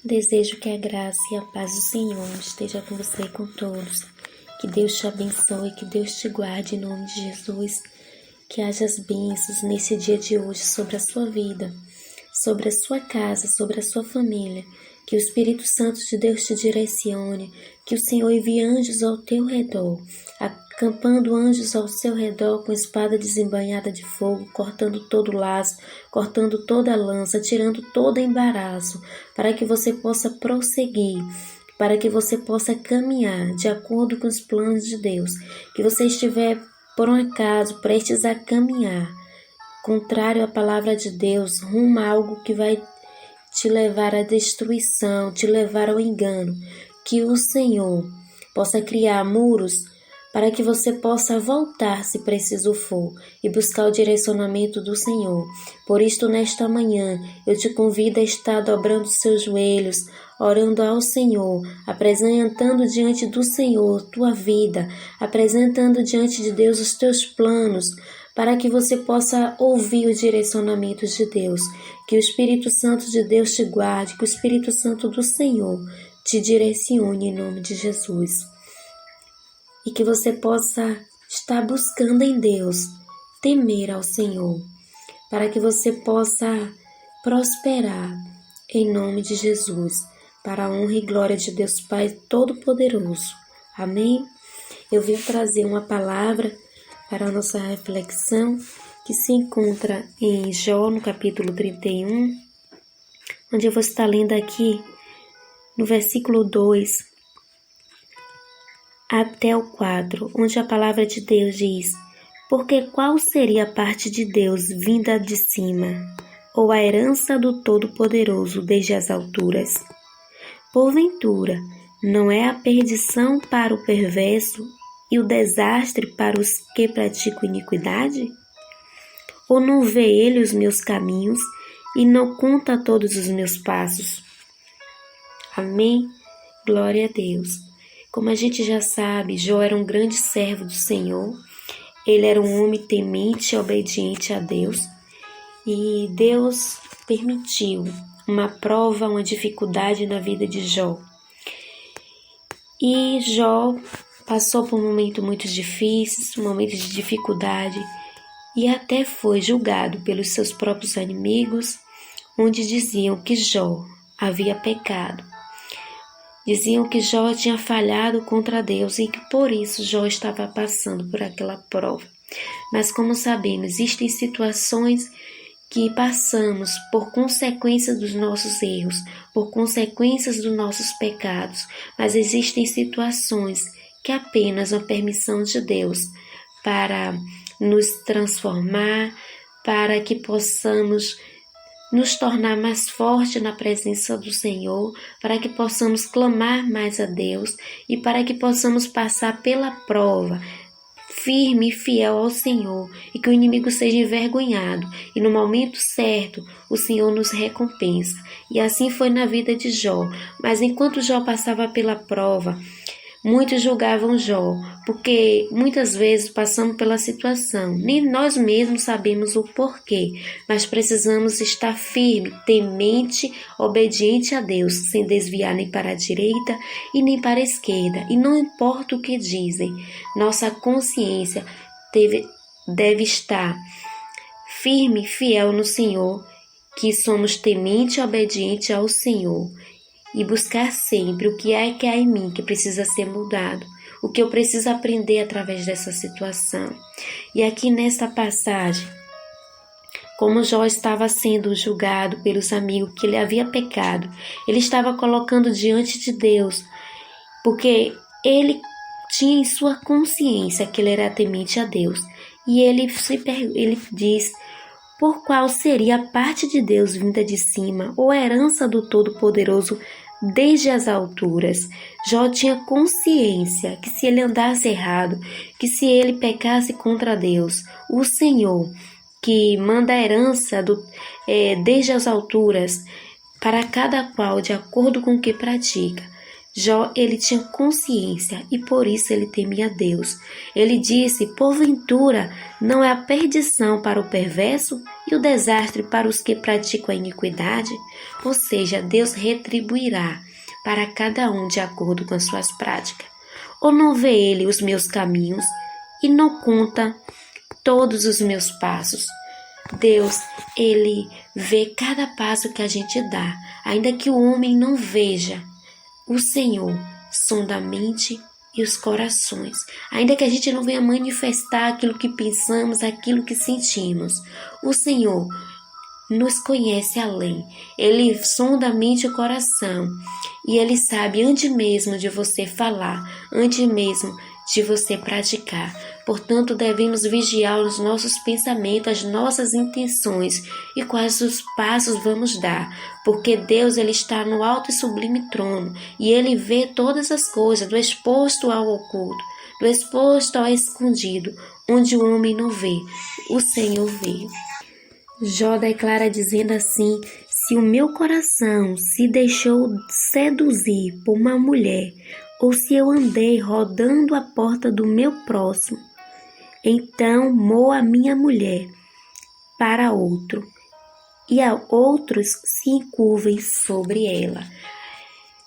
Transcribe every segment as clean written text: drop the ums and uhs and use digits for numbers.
Desejo que a graça e a paz do Senhor esteja com você e com todos. Que Deus te abençoe, que Deus te guarde em nome de Jesus. Que haja as bênçãos nesse dia de hoje sobre a sua vida, sobre a sua casa, sobre a sua família. Que o Espírito Santo de Deus te direcione, que o Senhor envie anjos ao teu redor, acampando anjos ao seu redor com espada desembainhada de fogo, cortando todo laço, cortando toda lança, tirando todo embaraço, para que você possa prosseguir, para que você possa caminhar de acordo com os planos de Deus. Que você estiver, por um acaso, prestes a caminhar, contrário à palavra de Deus, rumo a algo que vai te levar à destruição, te levar ao engano, que o Senhor possa criar muros para que você possa voltar se preciso for e buscar o direcionamento do Senhor. Por isto, nesta manhã, eu te convido a estar dobrando seus joelhos, orando ao Senhor, apresentando diante do Senhor tua vida, apresentando diante de Deus os teus planos, para que você possa ouvir os direcionamentos de Deus. Que o Espírito Santo de Deus te guarde, que o Espírito Santo do Senhor te direcione em nome de Jesus. E que você possa estar buscando em Deus, temer ao Senhor, para que você possa prosperar em nome de Jesus, para a honra e glória de Deus Pai Todo-Poderoso. Amém? Eu vim trazer uma palavra para a nossa reflexão, que se encontra em Jó, no capítulo 31, onde eu vou estar lendo aqui no versículo 2 até o 4, onde a palavra de Deus diz: porque qual seria a parte de Deus vinda de cima, ou a herança do Todo-Poderoso desde as alturas? Porventura, não é a perdição para o perverso e o desastre para os que praticam iniquidade? Ou não vê ele os meus caminhos e não conta todos os meus passos? Amém? Glória a Deus. Como a gente já sabe, Jó era um grande servo do Senhor. Ele era um homem temente e obediente a Deus. E Deus permitiu uma prova, uma dificuldade na vida de Jó. E Jó passou por momentos muito difíceis, momentos de dificuldade, e até foi julgado pelos seus próprios inimigos, onde diziam que Jó havia pecado. Diziam que Jó tinha falhado contra Deus e que por isso Jó estava passando por aquela prova. Mas como sabemos, existem situações que passamos por consequências dos nossos erros, por consequências dos nossos pecados, mas existem situações que apenas uma permissão de Deus para nos transformar, para que possamos nos tornar mais fortes na presença do Senhor, para que possamos clamar mais a Deus e para que possamos passar pela prova firme e fiel ao Senhor, e que o inimigo seja envergonhado, e no momento certo o Senhor nos recompensa. E assim foi na vida de Jó. Mas enquanto Jó passava pela prova, muitos julgavam Jó, porque muitas vezes passamos pela situação, nem nós mesmos sabemos o porquê, mas precisamos estar firme, temente, obediente a Deus, sem desviar nem para a direita e nem para a esquerda, e não importa o que dizem, nossa consciência deve estar firme e fiel no Senhor, que somos temente e obediente ao Senhor. E buscar sempre o que há em mim que precisa ser mudado, o que eu preciso aprender através dessa situação. E aqui nessa passagem, como Jó estava sendo julgado pelos amigos que ele havia pecado, ele estava colocando diante de Deus, porque tinha em sua consciência que ele era temente a Deus. E ele diz: por qual seria a parte de Deus vinda de cima, ou a herança do Todo-Poderoso desde as alturas? Jó tinha consciência que se ele andasse errado, que se ele pecasse contra Deus, o Senhor, que manda a herança desde as alturas, para cada qual de acordo com o que pratica, Jó, ele tinha consciência e por isso ele temia a Deus. Ele disse: porventura, não é a perdição para o perverso e o desastre para os que praticam a iniquidade? Ou seja, Deus retribuirá para cada um de acordo com as suas práticas. Ou não vê ele os meus caminhos e não conta todos os meus passos? Deus, ele vê cada passo que a gente dá, ainda que o homem não veja. O Senhor sonda a mente e os corações, ainda que a gente não venha manifestar aquilo que pensamos, aquilo que sentimos. O Senhor nos conhece além. Ele sonda a mente e o coração e Ele sabe antes mesmo de você falar, antes mesmo de você praticar. Portanto, devemos vigiar os nossos pensamentos, as nossas intenções e quais os passos vamos dar, porque Deus ele está no alto e sublime trono e Ele vê todas as coisas, do exposto ao oculto, do exposto ao escondido, onde o homem não vê, o Senhor vê. Jó declara dizendo assim: se o meu coração se deixou seduzir por uma mulher, ou se eu andei rodando a porta do meu próximo, então moa a minha mulher para outro, e a outros se encurvem sobre ela.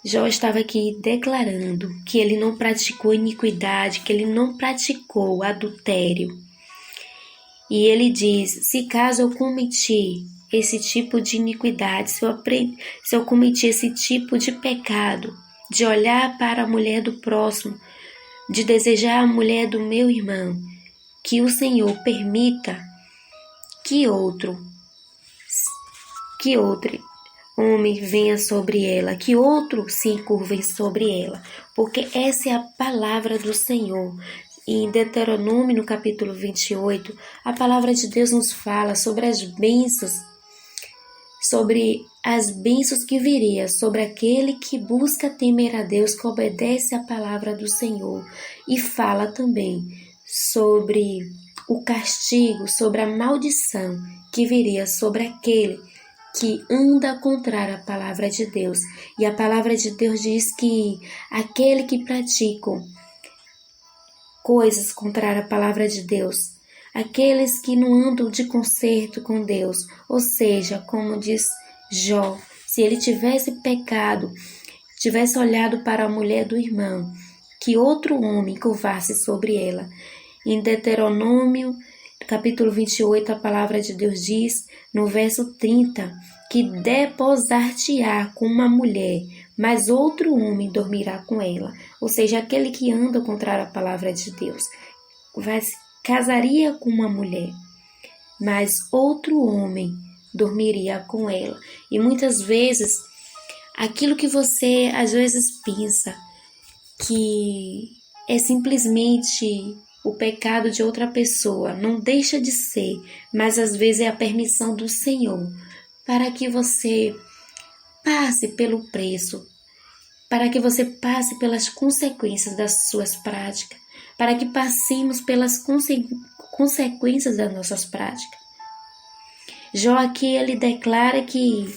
Jó estava aqui declarando que ele não praticou iniquidade, que ele não praticou adultério. E ele diz: se caso eu cometi esse tipo de iniquidade, se eu cometi esse tipo de pecado, de olhar para a mulher do próximo, de desejar a mulher do meu irmão, que o Senhor permita que outro homem venha sobre ela, que outro se encurve sobre ela, porque essa é a palavra do Senhor. Em Deuteronômio, no capítulo 28, a palavra de Deus nos fala sobre as bênçãos que viria sobre aquele que busca temer a Deus, que obedece à palavra do Senhor, e fala também sobre o castigo, sobre a maldição que viria sobre aquele que anda contra a palavra de Deus. E a palavra de Deus diz que aquele que pratica coisas contra a palavra de Deus, aqueles que não andam de concerto com Deus, ou seja, como diz Jó, se ele tivesse pecado, tivesse olhado para a mulher do irmão, que outro homem curvasse sobre ela. Em Deuteronômio, capítulo 28, a palavra de Deus diz, no verso 30, que deposar-te-á com uma mulher, mas outro homem dormirá com ela. Ou seja, aquele que anda contra a palavra de Deus casaria com uma mulher, mas outro homem dormiria com ela. E muitas vezes, aquilo que você às vezes pensa que é simplesmente o pecado de outra pessoa, não deixa de ser, mas às vezes é a permissão do Senhor para que você passe pelo preço, para que você passe pelas consequências das suas práticas, para que passemos pelas consequências das nossas práticas. Jó aqui ele declara que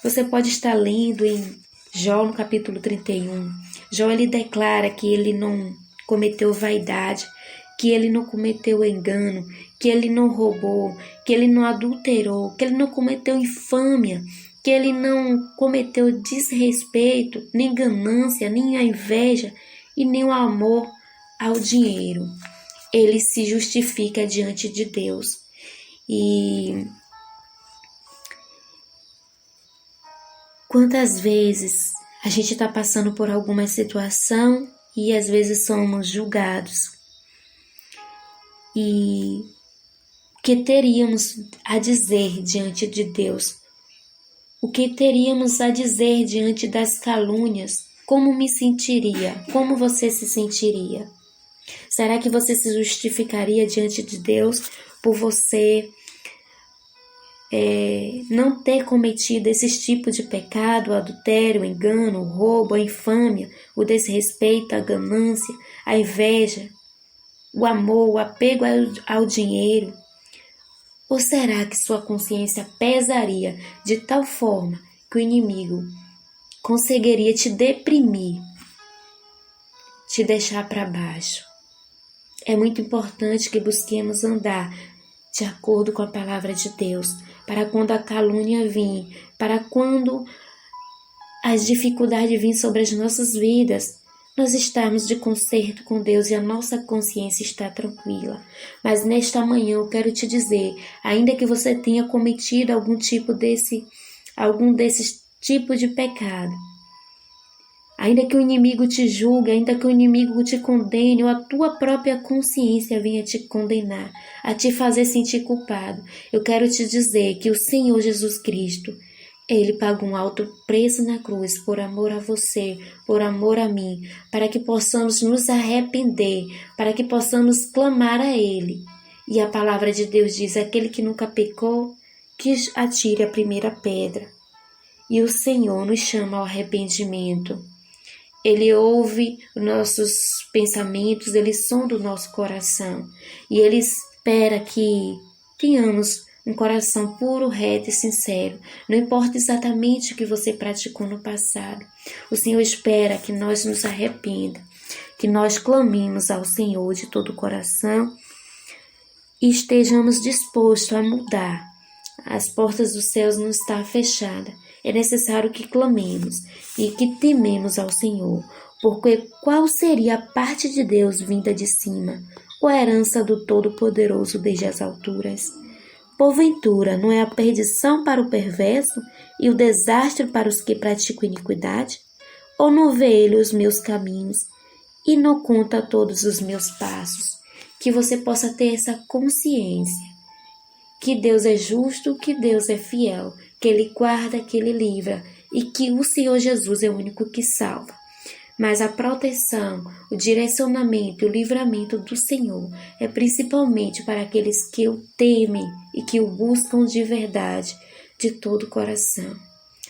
você pode estar lendo em Jó no capítulo 31. Jó ele declara que ele não cometeu vaidade, que ele não cometeu engano, que ele não roubou, que ele não adulterou, que ele não cometeu infâmia, que ele não cometeu desrespeito, nem ganância, nem a inveja e nem o amor ao dinheiro. Ele se justifica diante de Deus. E quantas vezes a gente está passando por alguma situação e às vezes somos julgados. E o que teríamos a dizer diante de Deus? O que teríamos a dizer diante das calúnias? Como me sentiria? Como você se sentiria? Será que você se justificaria diante de Deus por você não ter cometido esses tipos de pecado, o adultério, o engano, o roubo, a infâmia, o desrespeito, a ganância, a inveja, o amor, o apego ao dinheiro? Ou será que sua consciência pesaria de tal forma que o inimigo conseguiria te deprimir, te deixar para baixo. É muito importante que busquemos andar de acordo com a palavra de Deus, para quando a calúnia vir, para quando as dificuldades virem sobre as nossas vidas, nós estarmos de concerto com Deus e a nossa consciência está tranquila. Mas nesta manhã eu quero te dizer, ainda que você tenha cometido algum desses tipos de pecado, ainda que o inimigo te julgue, ainda que o inimigo te condene, ou a tua própria consciência venha te condenar, a te fazer sentir culpado, eu quero te dizer que o Senhor Jesus Cristo, Ele pagou um alto preço na cruz por amor a você, por amor a mim, para que possamos nos arrepender, para que possamos clamar a Ele. E a palavra de Deus diz, aquele que nunca pecou, que atire a primeira pedra. E o Senhor nos chama ao arrependimento. Ele ouve os nossos pensamentos, Ele sonda o nosso coração. E Ele espera que tenhamos um coração puro, reto e sincero. Não importa exatamente o que você praticou no passado. O Senhor espera que nós nos arrependa, que nós clamemos ao Senhor de todo o coração e estejamos dispostos a mudar. As portas dos céus não estão fechadas. É necessário que clamemos e que tememos ao Senhor, porque qual seria a parte de Deus vinda de cima, ou a herança do Todo-Poderoso desde as alturas? Porventura, não é a perdição para o perverso e o desastre para os que praticam iniquidade? Ou não vê ele os meus caminhos e não conta todos os meus passos? Que você possa ter essa consciência, que Deus é justo, que Deus é fiel, que Ele guarda, que Ele livra e que o Senhor Jesus é o único que salva. Mas a proteção, o direcionamento e o livramento do Senhor é principalmente para aqueles que o temem e que o buscam de verdade, de todo o coração.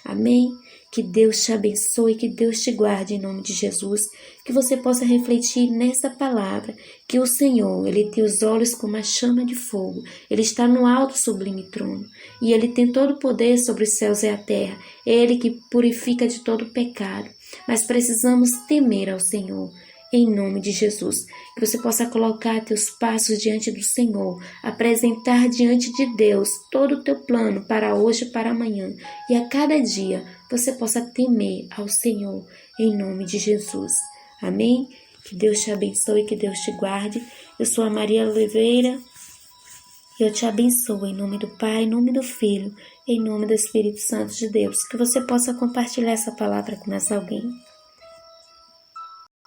Amém? Que Deus te abençoe, que Deus te guarde em nome de Jesus, que você possa refletir nessa palavra, que o Senhor, Ele tem os olhos como a chama de fogo, Ele está no alto sublime trono, e Ele tem todo o poder sobre os céus e a terra, é Ele que purifica de todo pecado, mas precisamos temer ao Senhor, em nome de Jesus, que você possa colocar teus passos diante do Senhor, apresentar diante de Deus todo o teu plano para hoje e para amanhã, e a cada dia você possa temer ao Senhor, em nome de Jesus. Amém? Que Deus te abençoe, que Deus te guarde. Eu sou a Maria Oliveira e eu te abençoo em nome do Pai, em nome do Filho, em nome do Espírito Santo de Deus. Que você possa compartilhar essa palavra com mais alguém.